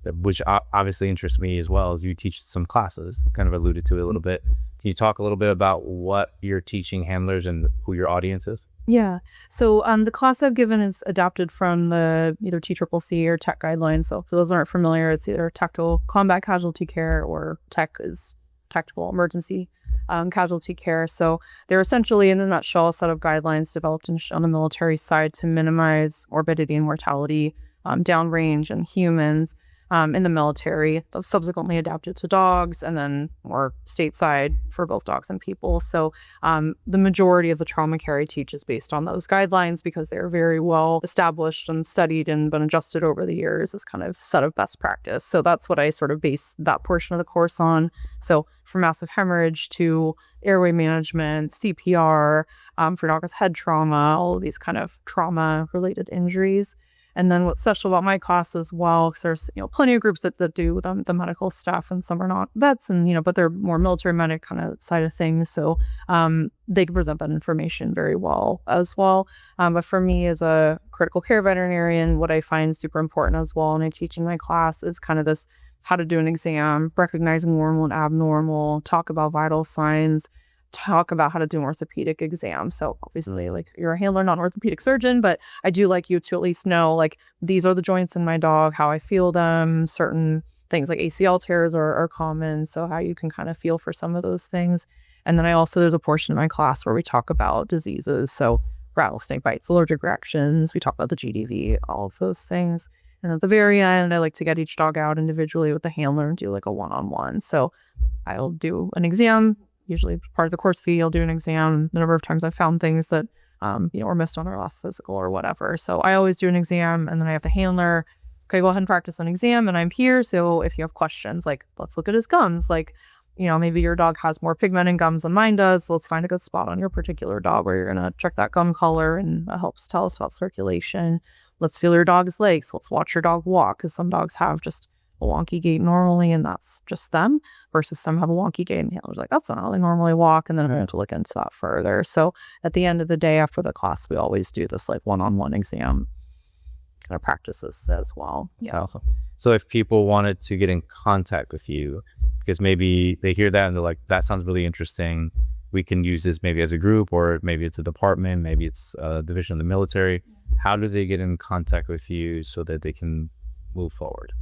which obviously interests me as well, is you teach some classes, kind of alluded to it a little bit. Can you talk a little bit about what you're teaching handlers and who your audience is? Yeah. So the class I've given is adapted from the either TCCC or TEC guidelines. So for those who aren't familiar, it's either tactical combat casualty care, or TEC is tactical emergency casualty care. So they're essentially, in a nutshell, a set of guidelines developed on the military side to minimize morbidity and mortality downrange in humans in the military, subsequently adapted to dogs, and then more stateside for both dogs and people. So the majority of the trauma care I teach is based on those guidelines, because they're very well established and studied and been adjusted over the years as kind of set of best practice. So that's what I sort of base that portion of the course on. So from massive hemorrhage to airway management, CPR, for dogs' head trauma, all of these kind of trauma-related injuries. And then what's special about my class as well, because there's plenty of groups that do the medical stuff, and some are not vets, and but they're more military medic kind of side of things. So they can present that information very well as well. But for me as a critical care veterinarian, what I find super important as well, and I teach in my class, is kind of this how to do an exam, recognizing normal and abnormal, talk about vital signs, talk about how to do an orthopedic exam. So obviously, like, you're a handler, not an orthopedic surgeon, but I do like you to at least know, like, these are the joints in my dog, how I feel them, certain things like ACL tears are common. So how you can kind of feel for some of those things. And then there's a portion of my class where we talk about diseases. So rattlesnake bites, allergic reactions, we talk about the GDV, all of those things. And at the very end, I like to get each dog out individually with the handler and do like a one-on-one. So I'll do an exam. Usually part of the course fee, I'll do an exam. The number of times I've found things that, were missed on their last physical or whatever. So I always do an exam, and then I have the handler. Okay, go ahead and practice an exam, and I'm here. So if you have questions, like, let's look at his gums. Like, maybe your dog has more pigment in gums than mine does. So let's find a good spot on your particular dog where you're going to check that gum color, and that helps tell us about circulation. Let's feel your dog's legs. Let's watch your dog walk, because some dogs have just a wonky gait normally, and that's just them, versus some have a wonky gait, and the handler's like, that's not how they normally walk, and then I'm going to look into that further. So at the end of the day, after the class, we always do this like one-on-one exam kind of practices as well. Yeah. Awesome. So if people wanted to get in contact with you, because maybe they hear that and they're like, that sounds really interesting, we can use this maybe as a group, or maybe it's a department, maybe it's a division of the military. How do they get in contact with you so that they can move forward?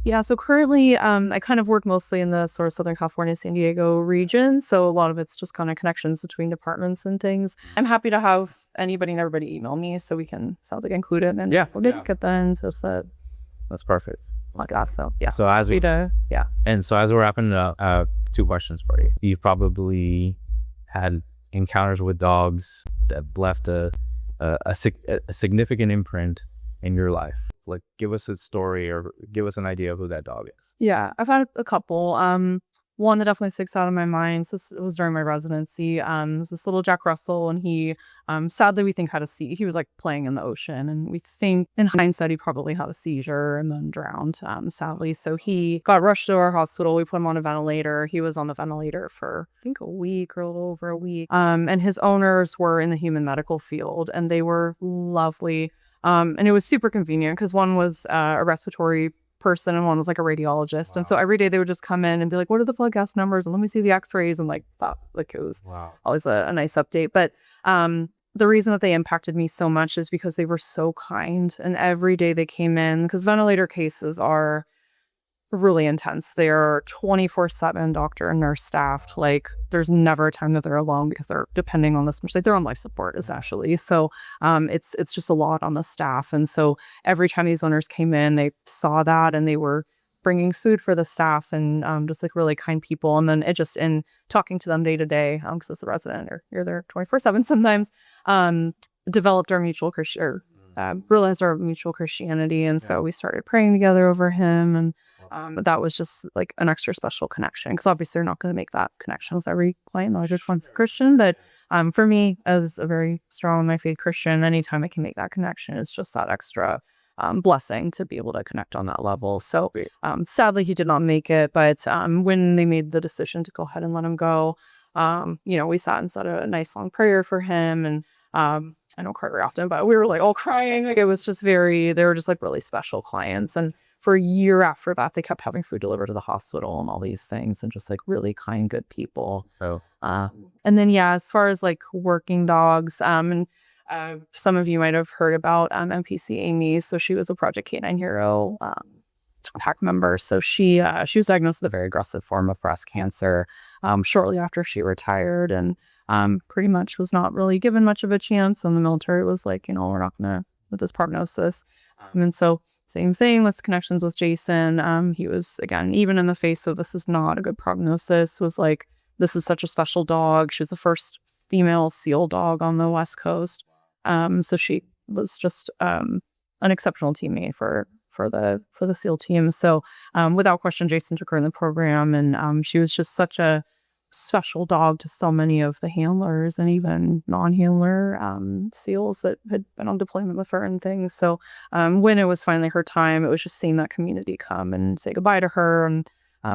Yeah, so currently I kind of work mostly in the sort of Southern California, San Diego region. So a lot of it's just kind of connections between departments and things. I'm happy to have anybody and everybody email me so we can, sounds like, include it. And we'll get then. So that's perfect. Like that. So yeah. So as we're wrapping up, 2 questions for you. You've probably had encounters with dogs that left a significant imprint in your life. Like, give us a story or give us an idea of who that dog is. Yeah, I've had a couple. one that definitely sticks out in my mind. So this was during my residency. It was this little Jack Russell, and he, sadly, we think had a seizure. He was like playing in the ocean, and we think in hindsight he probably had a seizure and then drowned, sadly. So he got rushed to our hospital. We put him on a ventilator. He was on the ventilator for I think a week or a little over a week. And his owners were in the human medical field, and they were lovely. And it was super convenient because one was a respiratory person and one was like a radiologist. Wow. And so every day they would just come in and be like, what are the blood gas numbers? And let me see the x-rays. And like it was always a nice update. But the reason that they impacted me so much is because they were so kind. And every day they came in, because ventilator cases are really intense. They are 24/7 doctor and nurse staffed. Like there's never a time that they're alone because they're depending on this much. Like they're on life support essentially. So it's just a lot on the staff. And so every time these owners came in, they saw that and they were bringing food for the staff and just like really kind people. And then it just in talking to them day to day, because as a resident or you're there 24/7 sometimes, developed our mutual realized our mutual Christianity. And so we started praying together over him. And that was just like an extra special connection, because obviously they're not going to make that connection with every client, not just one's a Christian. But for me, as a very strong in my faith Christian, anytime I can make that connection, it's just that extra blessing to be able to connect on that level. So sadly, he did not make it. But when they made the decision to go ahead and let him go, we sat and said a nice long prayer for him. And I don't cry very often, but we were like all crying. Like it was just they were just like really special clients. And for a year after that, they kept having food delivered to the hospital and all these things, and just like really kind, good people. And then, as far as like working dogs, and some of you might have heard about NPC Amy. So she was a Project Canine Hero pack member. So she was diagnosed with a very aggressive form of breast cancer shortly after she retired, and pretty much was not really given much of a chance. And the military was like, we're not gonna with this prognosis. And so same thing with connections with Jason. He was, again, even in the face of this is not a good prognosis, was like, this is such a special dog. She was the first female SEAL dog on the West Coast. So she was just an exceptional teammate for the SEAL team. So without question, Jason took her in the program, and she was just such a special dog to so many of the handlers and even non-handler SEALs that had been on deployment with her and things. So when it was finally her time, it was just seeing that community come and say goodbye to her, and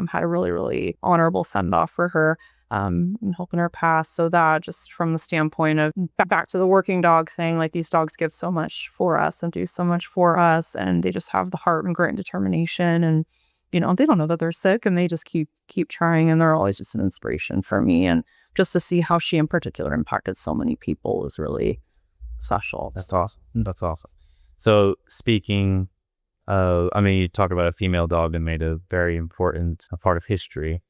had a really, really honorable send-off for her and helping her pass. So that just from the standpoint of back to the working dog thing, like these dogs give so much for us and do so much for us, and they just have the heart and grit and determination, and they don't know that they're sick, and they just keep trying, and they're always just an inspiration for me. And just to see how she in particular impacted so many people was really special. That's awesome. So speaking of, you talk about a female dog that made a very important part of history.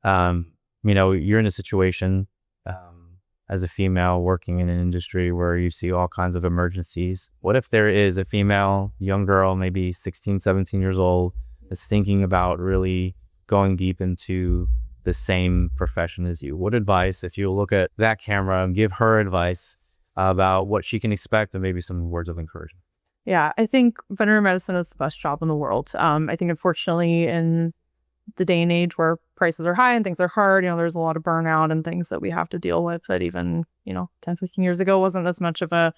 You're in a situation as a female working in an industry where you see all kinds of emergencies. What if there is a female young girl, maybe 16, 17 years old, is thinking about really going deep into the same profession as you? What advice, if you look at that camera and give her advice about what she can expect, and maybe some words of encouragement? Yeah, I think veterinary medicine is the best job in the world. I think unfortunately in the day and age where prices are high and things are hard, there's a lot of burnout and things that we have to deal with that even, 10, 15 years ago wasn't as much of a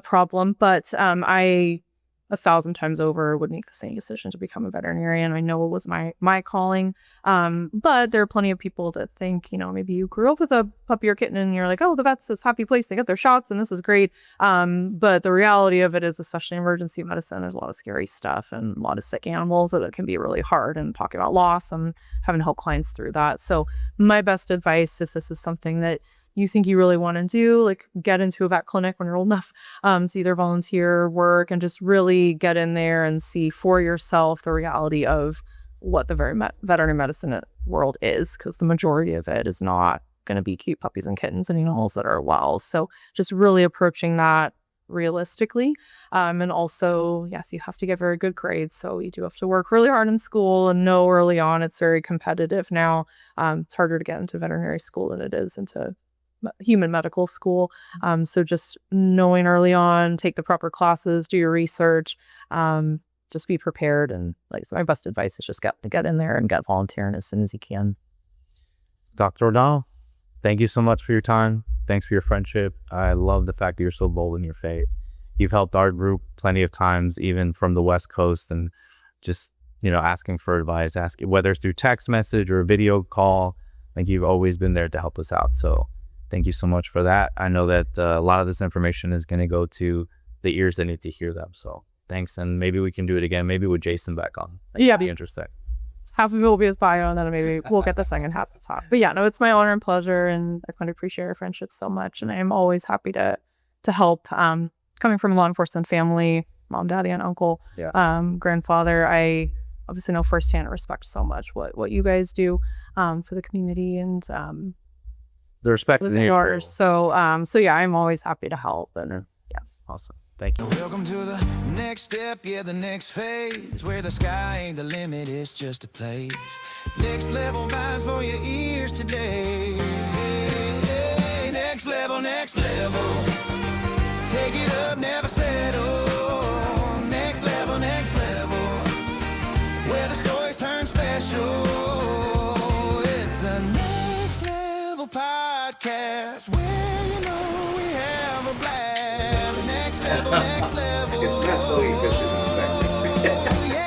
problem. But I 1,000 times over would make the same decision to become a veterinarian. I know it was my calling. But there are plenty of people that think, maybe you grew up with a puppy or kitten and you're like, oh, the vet's this happy place, they get their shots and this is great. But the reality of it is, especially in emergency medicine, there's a lot of scary stuff and a lot of sick animals that it can be really hard, and talking about loss and having to help clients through that. So my best advice, if this is something that you think you really want to do, like get into a vet clinic when you're old enough to either volunteer, work, and just really get in there and see for yourself the reality of what the veterinary medicine world is, because the majority of it is not going to be cute puppies and kittens and animals that are well. So just really approaching that realistically. And also, yes, you have to get very good grades. So you do have to work really hard in school, and know early on it's very competitive now. It's harder to get into veterinary school than it is into human medical school. So just knowing early on, take the proper classes, do your research, just be prepared. And so my best advice is just get in there and get volunteering as soon as you can. Dr. O'Donnell, thank you so much for your time. Thanks for your friendship. I love the fact that you're so bold in your faith. You've helped our group plenty of times, even from the West Coast, and just, asking for advice, whether it's through text message or a video call. Like, you've always been there to help us out. So thank you so much for that. I know that a lot of this information is going to go to the ears that need to hear them. So thanks. And maybe we can do it again, maybe with Jason back on. Yeah. Be interesting. Half of it will be his bio, and then maybe we'll get the second half to talk. But yeah, no, it's my honor and pleasure, and I kind of appreciate our friendship so much. And I am always happy to help. Coming from a law enforcement family, mom, daddy, and uncle, grandfather, I obviously know firsthand and respect so much what you guys do for the community, and the respect is yours. So yeah, I'm always happy to help. And yeah, awesome. Thank you. Welcome to the next step, yeah, the next phase, where the sky ain't the limit, it's just a place. Next level vibes for your ears today. Next level, next level. Take it up, never settle. Next level, where the stories turn special. It's the Next Level Podcast, where we have a blast. Next level, It's not so efficient. yeah.